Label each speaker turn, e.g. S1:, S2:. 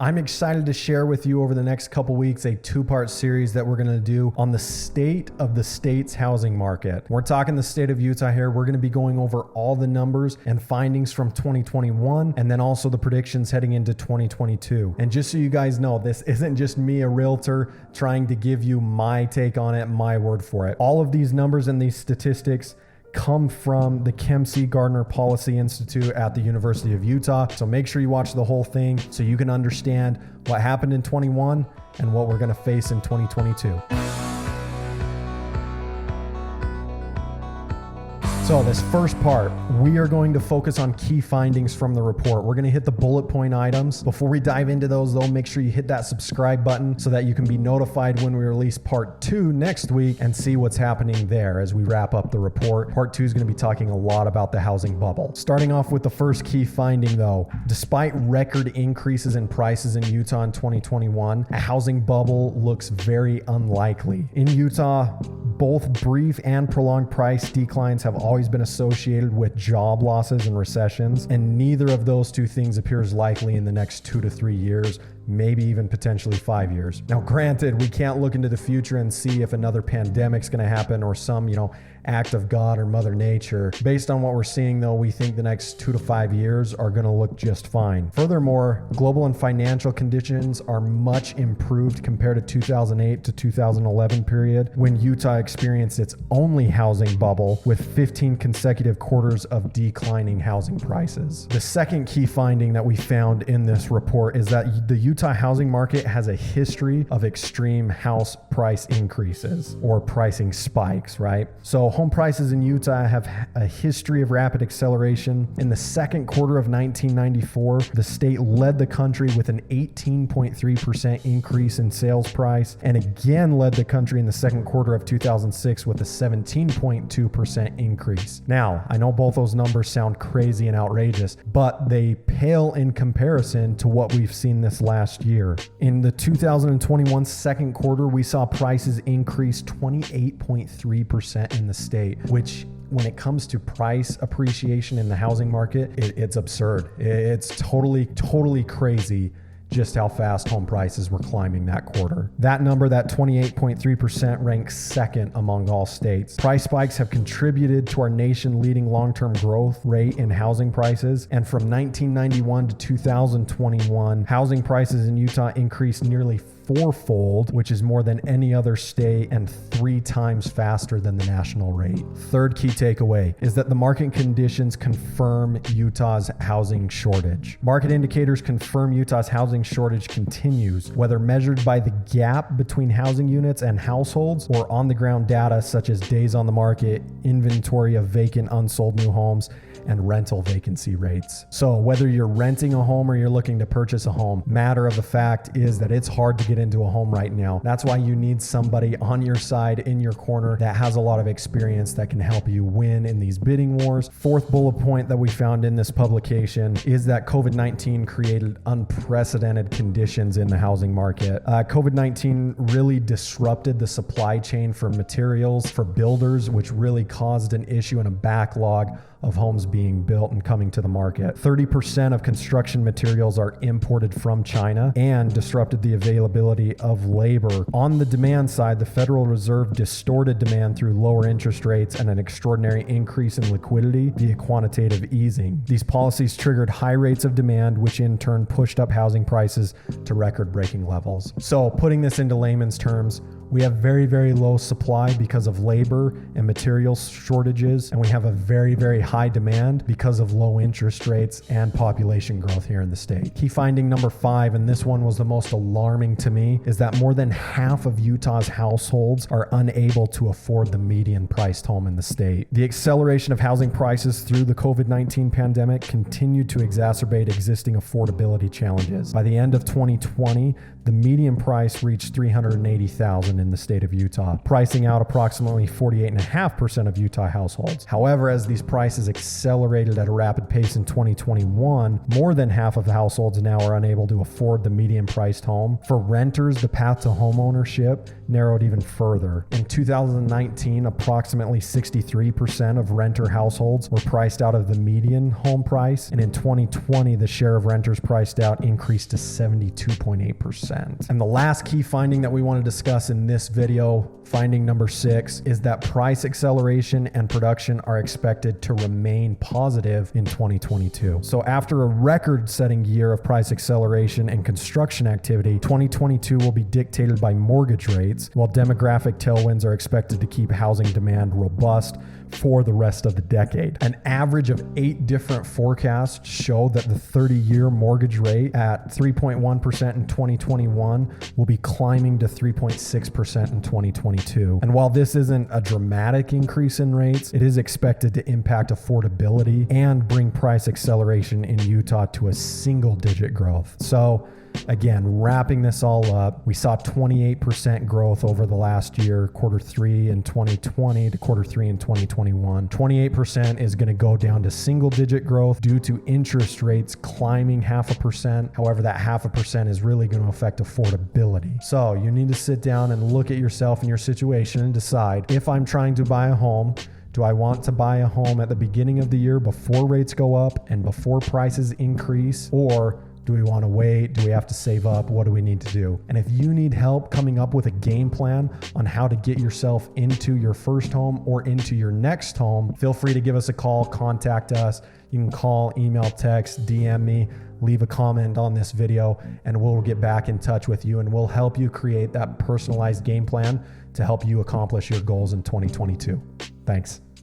S1: I'm excited to share with you over the next couple weeks a two-part series that we're going to do on the state of the state's housing market. We're talking the state of Utah here. We're going to be going over all the numbers and findings from 2021 and then also the predictions heading into 2022. And just so you guys know, this isn't just me, a realtor, trying to give you my take on it, my word for it. All of these numbers and these statistics come from the Kim C. Gardner Policy Institute at the University of Utah. So make sure you watch the whole thing so you can understand what happened in 21 and what we're going to face in 2022. So this first part, we are going to focus on key findings from the report. We're going to hit the bullet point items. Before we dive into those though, make sure you hit that subscribe button so that you can be notified when we release part 2 next week and see what's happening there as we wrap up the report. Part 2 is going to be talking a lot about the housing bubble. Starting off with the first key finding though, despite record increases in prices in Utah in 2021, a housing bubble looks very unlikely. In Utah, both brief and prolonged price declines have always been associated with job losses and recessions, and neither of those two things appears likely in the next 2 to 3 years, maybe even potentially 5 years. Now, granted, we can't look into the future and see if another pandemic's going to happen or some, act of God or Mother Nature. Based on what we're seeing though, we think the next 2 to 5 years are going to look just fine. Furthermore, global and financial conditions are much improved compared to 2008 to 2011 period when Utah experienced its only housing bubble with 15 consecutive quarters of declining housing prices. The second key finding that we found in this report is that the Utah housing market has a history of extreme house price increases or pricing spikes, right? So home prices in Utah have a history of rapid acceleration. In the second quarter of 1994, the state led the country with an 18.3% increase in sales price, and again led the country in the second quarter of 2006 with a 17.2% increase. Now, I know both those numbers sound crazy and outrageous, but they pale in comparison to what we've seen this last year. In the 2021 second quarter, we saw prices increase 28.3% in the state, which when it comes to price appreciation in the housing market, it's absurd. It's totally crazy just how fast home prices were climbing that quarter. That number, that 28.3%, ranks second among all states. Price spikes have contributed to our nation-leading long-term growth rate in housing prices, and from 1991 to 2021, housing prices in Utah increased nearly fourfold, which is more than any other state and 3 times faster than the national rate. Third key takeaway is that the market conditions confirm Utah's housing shortage. Market indicators confirm Utah's housing shortage continues, whether measured by the gap between housing units and households or on-the-ground data such as days on the market, inventory of vacant unsold new homes, and rental vacancy rates. So whether you're renting a home or you're looking to purchase a home, matter of the fact is that it's hard to get into a home right now. That's why you need somebody on your side, in your corner, that has a lot of experience that can help you win in these bidding wars. Fourth bullet point that we found in this publication is that COVID-19 created unprecedented conditions in the housing market. COVID-19 really disrupted the supply chain for materials for builders, which really caused an issue and a backlog of homes being built and coming to the market. 30% of construction materials are imported from China and disrupted the availability of labor. On the demand side, the Federal Reserve distorted demand through lower interest rates and an extraordinary increase in liquidity via quantitative easing. These policies triggered high rates of demand, which in turn pushed up housing prices to record-breaking levels. So putting this into layman's terms, we have very low supply because of labor and materials shortages, and we have a very high demand because of low interest rates and population growth here in the state. Key finding number 5, and this one was the most alarming to me, is that more than half of Utah's households are unable to afford the median priced home in the state. The acceleration of housing prices through the COVID-19 pandemic continued to exacerbate existing affordability challenges. By the end of 2020, the median price reached $380,000 acceleration in the state of Utah, pricing out approximately 48.5% of Utah households. However, as these prices accelerated at a rapid pace in 2021, more than half of households now are unable to afford the median priced home. For renters, the path to homeownership narrowed even further. In 2019, approximately 63% of renter households were priced out of the median home price, and in 2020, the share of renters priced out increased to 72.8%. And the last key finding that we want to discuss in this video, finding number 6, is that price acceleration and production are expected to remain positive in 2022. So after a record-setting year of price acceleration and construction activity, 2022 will be dictated by mortgage rates, while demographic tailwinds are expected to keep housing demand robust for the rest of the decade. An average of 8 different forecasts show that the 30-year mortgage rate at 3.1% in 2021 will be climbing to 3.6% in 2022. And while this isn't a dramatic increase in rates, it is expected to impact affordability and bring price acceleration in Utah to a single-digit growth. So again, wrapping this all up, we saw 28% growth over the last year, quarter 3 in 2020 to quarter 3 in 2021. 28% is going to go down to single digit growth due to interest rates climbing 0.5%. However, that 0.5% is really going to affect affordability. So you need to sit down and look at yourself and your situation and decide, if I'm trying to buy a home, do I want to buy a home at the beginning of the year before rates go up and before prices increase, or do we want to wait? Do we have to save up? What do we need to do? And if you need help coming up with a game plan on how to get yourself into your first home or into your next home, feel free to give us a call, contact us. You can call, email, text, DM me, leave a comment on this video, and we'll get back in touch with you and we'll help you create that personalized game plan to help you accomplish your goals in 2022. Thanks.